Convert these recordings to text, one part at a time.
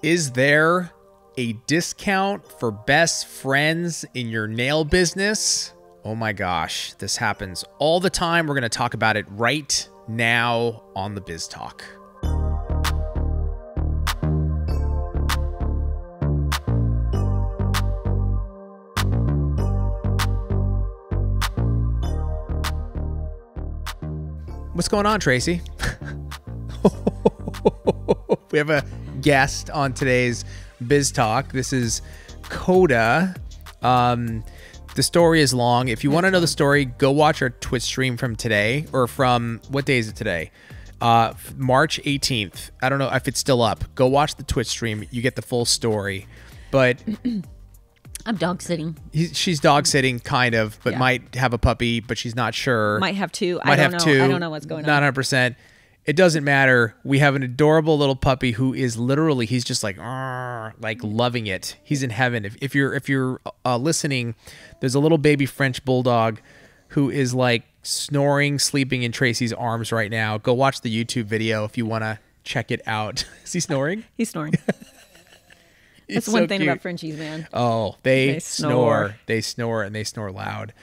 Is there a discount for best friends in your nail business? Oh my gosh, this happens all the time. We're going to talk about it right now on the Biz Talk. What's going on, Tracy? We have a guest on today's Biz Talk. This is Coda. The story is long. If you want to know the story, go watch our Twitch stream from today, or from, what day is it today? March 18th. I don't know if it's still up. Go watch the Twitch stream. You get the full story. But I'm dog sitting. She's dog sitting, kind of, but might have a puppy, but she's not sure. Might have two. I don't know. I don't know what's going on. Not 100%. It doesn't matter. We have an adorable little puppy who is literally, he's just like loving it. He's in heaven. If you're listening, there's a little baby French bulldog who is like snoring, sleeping in Tracy's arms right now. Go watch the YouTube video if you want to check it out. Is he snoring? He's snoring. That's one thing about Frenchies, man. Oh, they snore. They snore, and they snore loud.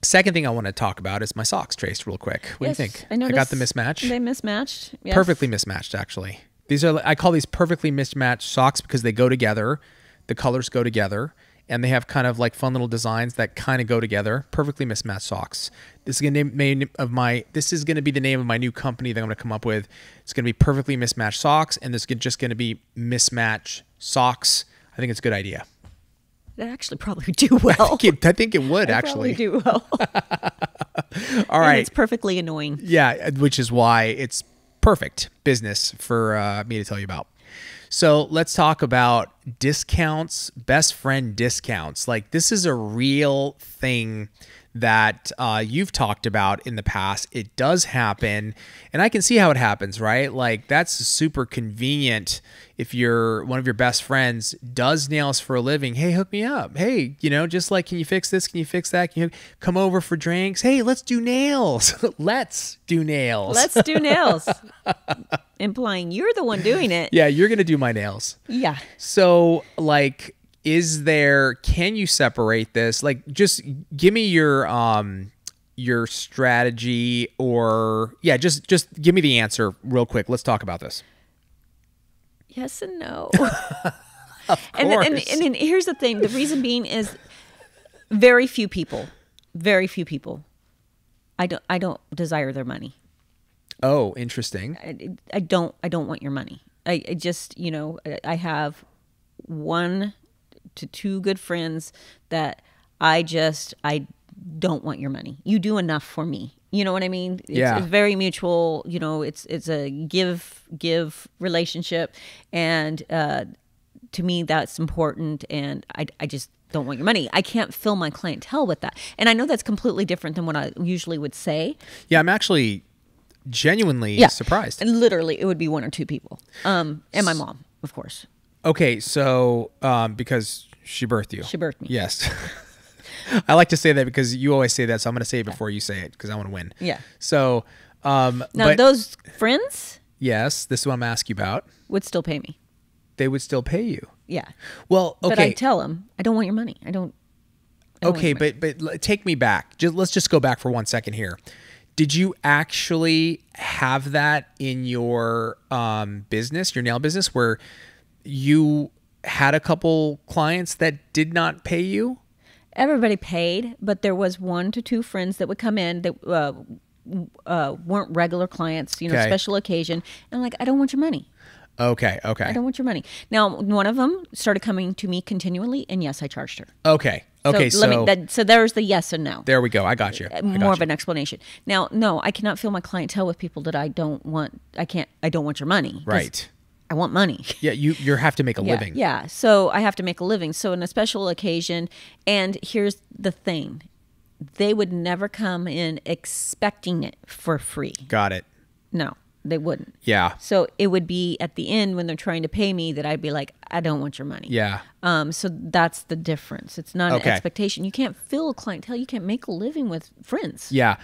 Second thing I want to talk about is my socks, Trace, real quick. What do you think? I got the mismatch. They mismatched. Yes. Perfectly mismatched, actually. I call these perfectly mismatched socks because they go together. The colors go together, and they have kind of like fun little designs that kind of go together. Perfectly mismatched socks. This is going to be the name of my new company that I'm going to come up with. It's going to be Perfectly Mismatched Socks, and this is just going to be Mismatched Socks. I think it's a good idea. That actually probably do well. I think it would actually do well. All right. And it's perfectly annoying. Yeah, which is why it's perfect business for me to tell you about. So let's talk about discounts, best friend discounts. Like, this is a real thing that you've talked about in the past. It does happen, and I can see how it happens, right? Like, that's super convenient if one of your best friends does nails for a living. Hey, hook me up. Hey, just like, can you fix this? Can you fix that? Can you come over for drinks? Hey, let's do nails. Let's do nails. Let's do nails. Implying you're the one doing it. Yeah, you're going to do my nails. Yeah. So, like, can you separate this? Like, just give me your strategy, or just give me the answer real quick. Let's talk about this. Yes and no. Of course. And here's the thing. The reason being is very few people, I don't desire their money. Oh, interesting. I don't want your money. I just, I have 1 to 2 good friends that I don't want your money. You do enough for me. You know what I mean? It's very mutual. It's a give relationship, and to me that's important. And I just don't want your money. I can't fill my clientele with that. And I know that's completely different than what I usually would say. Yeah, I'm actually genuinely surprised. And literally, it would be 1 or 2 people, and my mom, of course. Okay, so because she birthed you. She birthed me. Yes. I like to say that because you always say that, so I'm going to say it before you say it because I want to win. Yeah. So, now those friends, yes, this is what I'm asking you about, would still pay me. They would still pay you. Yeah. Well, okay. But I tell them, I don't want your money. I don't okay, but take me back. Let's just go back for 1 second here. Did you actually have that in your business, your nail business, where you had a couple clients that did not pay you? Everybody paid, but there was 1 to 2 friends that would come in that weren't regular clients, special occasion. And I'm like, I don't want your money. Okay. I don't want your money. Now, one of them started coming to me continually, and yes, I charged her. Okay. So there's the yes and no. There we go. I got you. More of an explanation. Now, no, I cannot fill my clientele with people that I don't want. I don't want your money. Right. I want money. Yeah, you have to make a living. Yeah, so I have to make a living. So in a special occasion, and here's the thing, they would never come in expecting it for free. Got it. No, they wouldn't. Yeah. So it would be at the end when they're trying to pay me that I'd be like, I don't want your money. Yeah. So that's the difference. It's not an expectation. You can't fill a clientele. You can't make a living with friends. Yeah.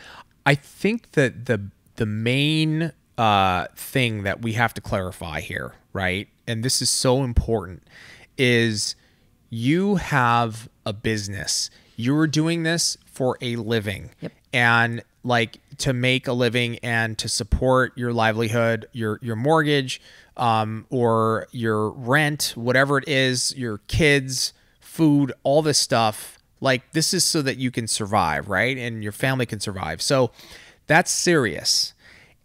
I think that the main thing that we have to clarify here, right? And this is so important, is you have a business. You're doing this for a living. Yep. And like to make a living and to support your livelihood, your mortgage, or your rent, whatever it is, your kids, food, all this stuff. Like this is so that you can survive, right? And your family can survive. So that's serious.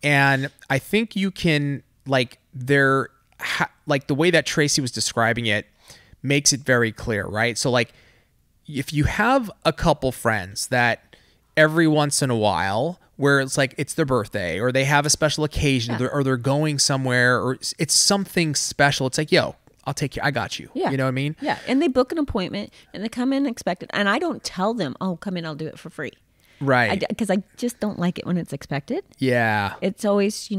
And I think you can, like, like the way that Tracy was describing it makes it very clear, right? So like if you have a couple friends that every once in a while where it's like it's their birthday or they have a special occasion, or they're going somewhere, or it's something special, it's like, yo, I'll take you. I got you. Yeah. You know what I mean? Yeah. And they book an appointment and they come in expected. And I don't tell them, oh, come in, I'll do it for free. Right. Because I just don't like it when it's expected. Yeah. It's always,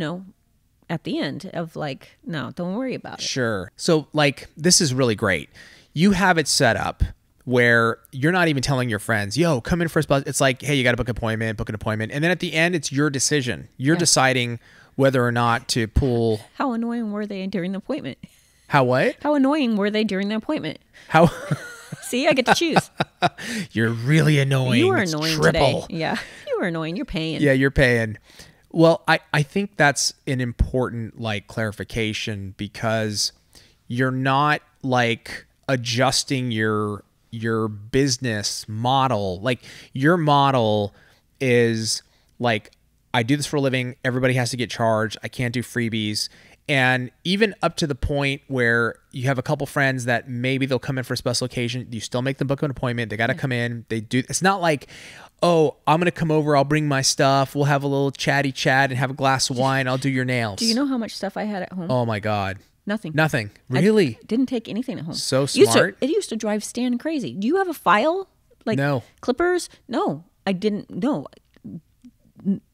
at the end of like, no, don't worry about it. Sure. So like, this is really great. You have it set up where you're not even telling your friends, yo, come in for a spot. It's like, hey, you got to book an appointment. And then at the end, it's your decision. You're deciding whether or not to pull. How annoying were they during the appointment? How what? How annoying were they during the appointment? How? See, I get to choose. You're really annoying. You were It's annoying triple. today. Yeah, you were annoying. You're paying. Yeah, you're paying. Well, I think that's an important like clarification, because you're not like adjusting your business model. Like your model is like, I do this for a living. Everybody has to get charged. I can't do freebies. And even up to the point where you have a couple friends that maybe they'll come in for a special occasion, you still make them book an appointment. They got to come in. They do. It's not like, oh, I'm going to come over. I'll bring my stuff. We'll have a little chatty chat and have a glass of wine. I'll do your nails. Do you know how much stuff I had at home? Oh my God. Nothing. Really? I didn't take anything at home. So smart. It used to drive Stan crazy. Do you have a file? Like No. clippers? No, I didn't. No.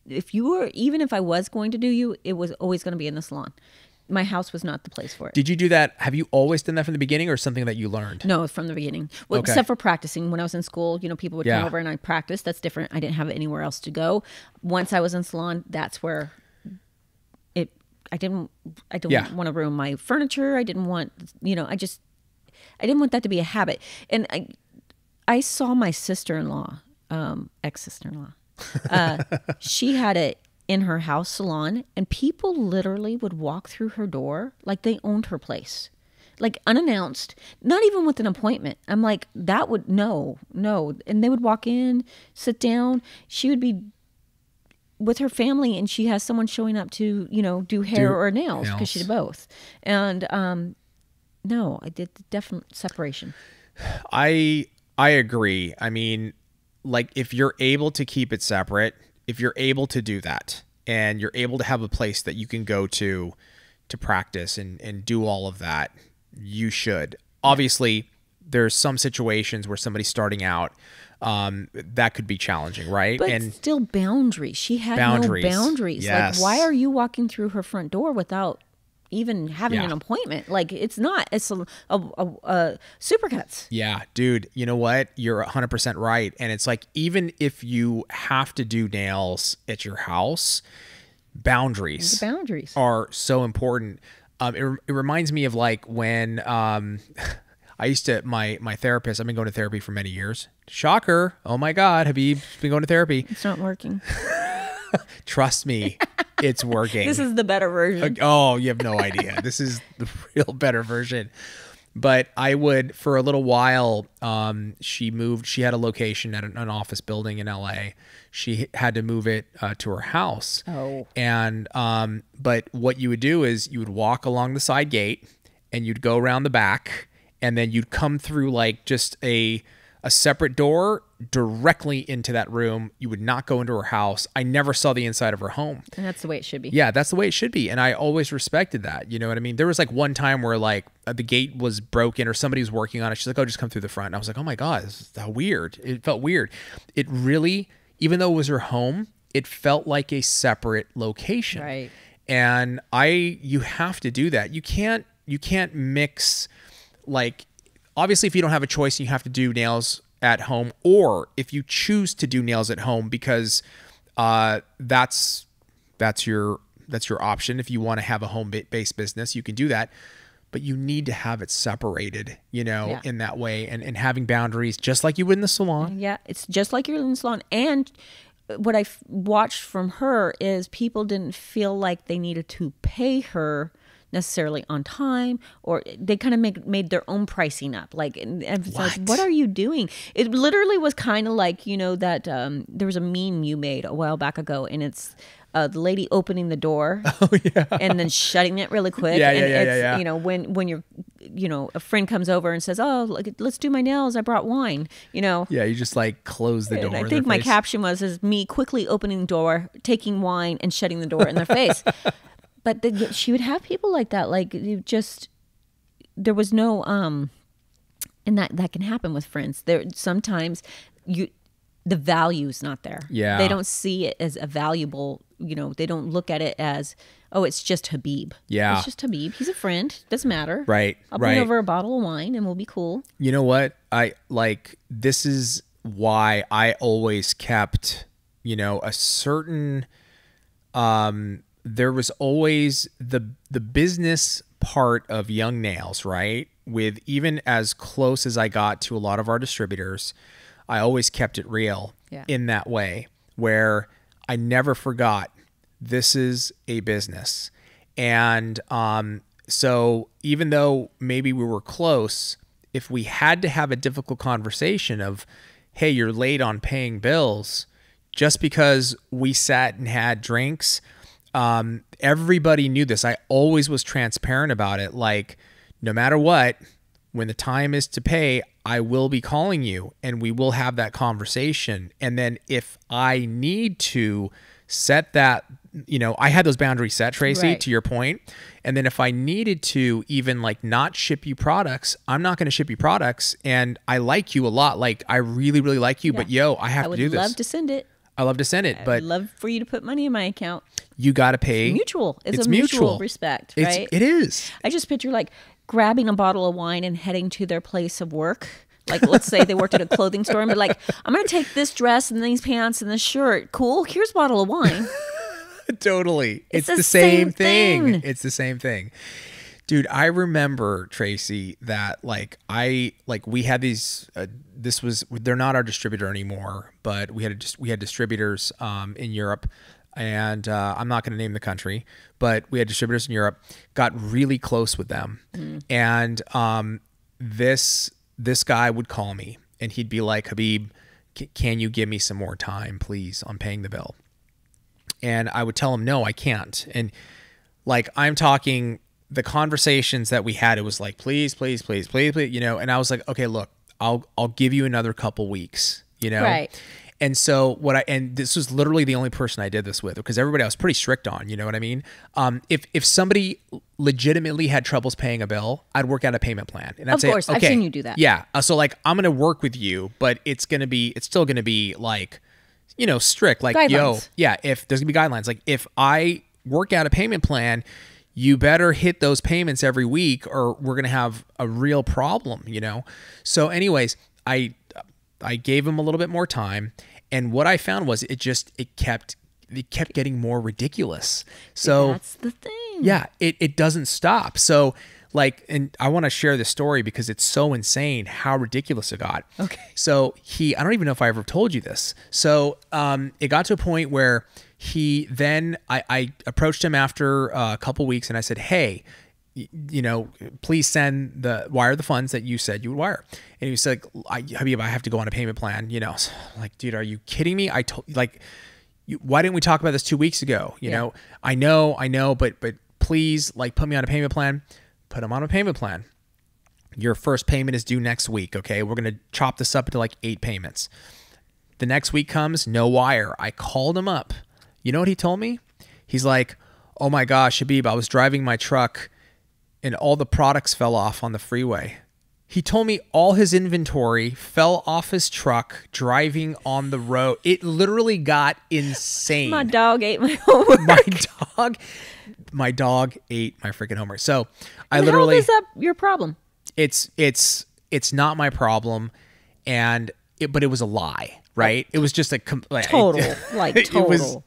Even if I was going to do you, it was always going to be in the salon. My house was not the place for it. Did you do that? Have you always done that from the beginning, or something that you learned? No, from the beginning. Well, Okay. except for practicing. When I was in school, people would Yeah. come over and I practiced. That's different. I didn't have anywhere else to go. Once I was in salon, that's where I didn't want to ruin my furniture. I didn't want, I didn't want that to be a habit. And I saw my sister-in-law, ex-sister-in-law. She had it in her house salon, and people literally would walk through her door like they owned her place, like unannounced, not even with an appointment. I'm like, that would no. And they would walk in, sit down. She would be with her family, and she has someone showing up to, do hair or nails, because she did both. And no, I did the definite separation. I agree. I mean, like if you're able to keep it separate, if you're able to do that, and you're able to have a place that you can go to practice and do all of that, you should. Obviously, there's some situations where somebody's starting out, that could be challenging, right? But and still boundaries. She had boundaries. no boundaries. Yes. Like, why are you walking through her front door without even having Yeah. an appointment? Like, it's a supercuts. Yeah, dude, you know what? You're 100% right. And it's like, even if you have to do nails at your house, boundaries The boundaries. are so important. It reminds me of like when I used to, my therapist, I've been going to therapy for many years. Shocker. Oh my God, Habib, been going to therapy. It's not working. Trust me, it's working. This is the better version. Oh, you have no idea. This is the real better version. But I would, for a little while, she had a location at an office building in LA. She had to move it to her house. Oh. And, but what you would do is you would walk along the side gate and you'd go around the back, and then you'd come through like just a separate door directly into that room. You would not go into her house. I never saw the inside of her home. And that's the way it should be. Yeah, that's the way it should be. And I always respected that. You know what I mean? There was like one time where like the gate was broken or somebody was working on it. She's like, oh, just come through the front. And I was like, oh my God, this is how weird. It felt weird. It really, even though it was her home, it felt like a separate location. Right. And you have to do that. You can't mix, like, obviously if you don't have a choice and you have to do nails at home, or if you choose to do nails at home because that's your that's your option. If you want to have a home-based business, you can do that. But you need to have it separated, in that way, and having boundaries, just like you would in the salon. Yeah, it's just like you're in the salon. And what I watched from her is people didn't feel like they needed to pay her necessarily on time, or they kind of made their own pricing up. Like, and it's like, what are you doing? It literally was kind of like, that there was a meme you made a while back ago, and it's the lady opening the door and then shutting it really quick. Yeah. When you're, a friend comes over and says, oh, look, let's do my nails, I brought wine, Yeah, you just like close the door. I think my caption was me quickly opening the door, taking wine and shutting the door in their face. But she would have people like that. Like, there was no, and that can happen with friends. There sometimes the value's not there. Yeah, they don't see it as a valuable. They don't look at it as, oh, it's just Habib. Yeah, it's just Habib. He's a friend. Doesn't matter. Right. I'll bring over a bottle of wine and we'll be cool. You know what? This is why I always kept, a certain. There was always the business part of Young Nails, right? With even as close as I got to a lot of our distributors, I always kept it real in that way, where I never forgot this is a business. And so even though maybe we were close, if we had to have a difficult conversation of, hey, you're late on paying bills, just because we sat and had drinks, everybody knew this. I always was transparent about it. Like, no matter what, when the time is to pay, I will be calling you and we will have that conversation. And then if I need to set that, I had those boundaries set, Tracy, right, to your point. And then if I needed to even not ship you products, I'm not going to ship you products. And I like you a lot. Like, I really, really like you, but I have to do this. I would love to send it. I love to send it, but I'd love for you to put money in my account. You got to pay. It's mutual. It's a mutual respect, right? It is. I just picture grabbing a bottle of wine and heading to their place of work. Like, let's say they worked at a clothing store and be like, I'm going to take this dress and these pants and this shirt. Cool. Here's a bottle of wine. Totally. It's the same thing. It's the same thing. Dude, I remember, Tracy, that we had these, they're not our distributor anymore, but we had distributors in Europe, and I'm not going to name the country, but we had distributors in Europe, got really close with them. And this guy would call me and he'd be like, Habib, can you give me some more time, please, on paying the bill? And I would tell him, no, I can't. And I'm talking the conversations that we had, it was like, please, please, please, please, please, and I was like, okay, look, I'll give you another couple weeks, Right. And so and this was literally the only person I did this with, because everybody I was pretty strict on, you know what I mean? If somebody legitimately had troubles paying a bill, I'd work out a payment plan. And I'd say, course, okay, I've seen you do that. Yeah. So I'm going to work with you, but it's still going to be strict, guidelines. If there's gonna be guidelines, if I work out a payment plan, you better hit those payments every week or we're going to have a real problem, So anyways, I gave him a little bit more time. And what I found was it kept getting more ridiculous. So that's the thing. Yeah, it doesn't stop. So and I want to share this story because it's so insane how ridiculous it got. Okay. So I don't even know if I ever told you this. So it got to a point where I approached him after a couple weeks and I said, hey, please wire the funds that you said you would wire. And he was like, Habib, I have to go on a payment plan. Like, dude, are you kidding me? Why didn't we talk about this 2 weeks ago? I know, but please put me on a payment plan. Put him on a payment plan. Your first payment is due next week. Okay. We're going to chop this up into 8 payments. The next week comes, no wire. I called him up. You know what he told me? He's like, oh my gosh, Habib, I was driving my truck and all the products fell off on the freeway. He told me all his inventory fell off his truck driving on the road. It literally got insane. My dog ate my homework. My dog ate my freaking homework. So How is that your problem? It's not my problem, but it was a lie, right? It was just total. Total.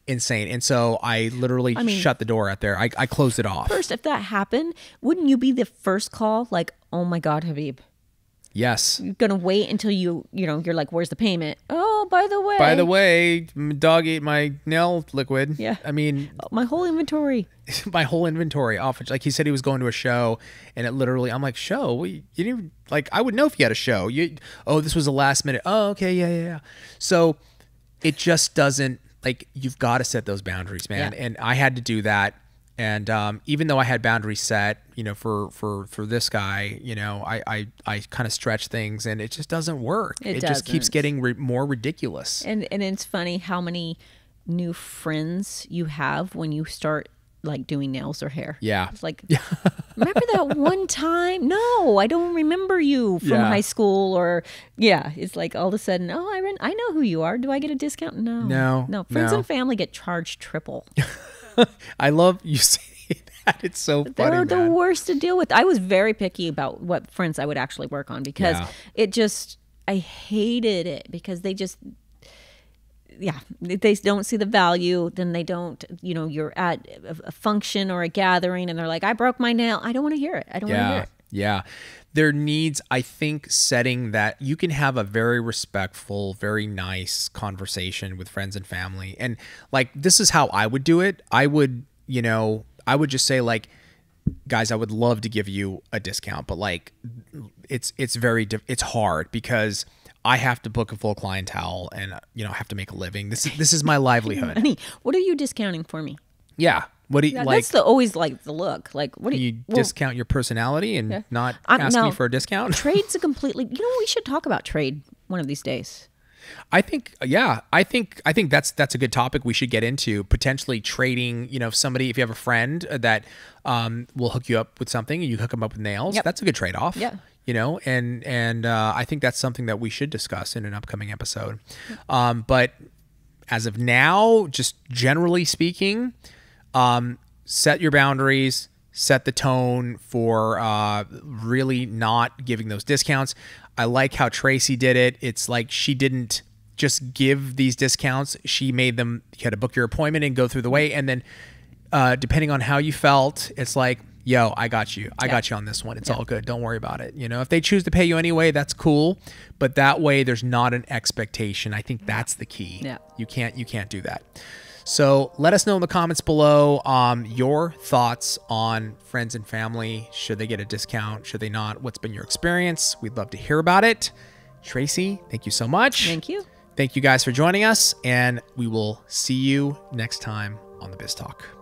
insane. And so I literally shut the door out there. I closed it off. First, if that happened, wouldn't you be the first call? Like, oh my God, Habib. Yes. You're going to wait until you're like, where's the payment? Oh, by the way, dog ate my nail liquid. Yeah. I mean, my whole inventory. My whole inventory off. Like he said he was going to a show, and it literally, I'm like, show? Well, you didn't even, like, I would know if you had a show. This was a last minute. Oh, okay. Yeah. So it just doesn't, like, you've got to set those boundaries, man. Yeah. And I had to do that. And even though I had boundaries set, for this guy, I kind of stretch things, and it just doesn't work. It just keeps getting more ridiculous. And it's funny how many new friends you have when you start like doing nails or hair. Yeah. It's like, remember that one time? No, I don't remember you from high school it's like all of a sudden, I know who you are. Do I get a discount? No. Friends and family get charged triple. I love you saying that. It's so funny. They're the worst to deal with. I was very picky about what friends I would actually work on because I hated it because they just, they don't see the value. Then they don't, you're at a function or a gathering and they're like, I broke my nail. I don't want to hear it. I don't want to hear it. Yeah. There needs, I think, setting that you can have a very respectful, very nice conversation with friends and family. And like, this is how I would do it. I would just say like, guys, I would love to give you a discount, but like, it's hard because I have to book a full clientele and, I have to make a living. This is my livelihood. Honey, what are you discounting for me? Yeah. What do you like? That's always like the look. Like, what do you discount your personality and not ask me for a discount? Trade's a completely. We should talk about trade one of these days. I think that's a good topic we should get into, potentially trading. If you have a friend that will hook you up with something and you hook them up with nails, that's a good trade off. Yeah. And I think that's something that we should discuss in an upcoming episode. But as of now, just generally speaking, set your boundaries, set the tone for really not giving those discounts. I like how Tracy did it. It's like she didn't just give these discounts. She made them, you had to book your appointment and go through the way. And then depending on how you felt, it's like, yo, I got you. I got you on this one. It's all good. Don't worry about it. If they choose to pay you anyway, that's cool. But that way there's not an expectation. I think that's the key. Yeah. You can't do that. So let us know in the comments below your thoughts on friends and family. Should they get a discount? Should they not? What's been your experience? We'd love to hear about it. Tracy, thank you so much. Thank you. Thank you guys for joining us, and we will see you next time on the Biz Talk.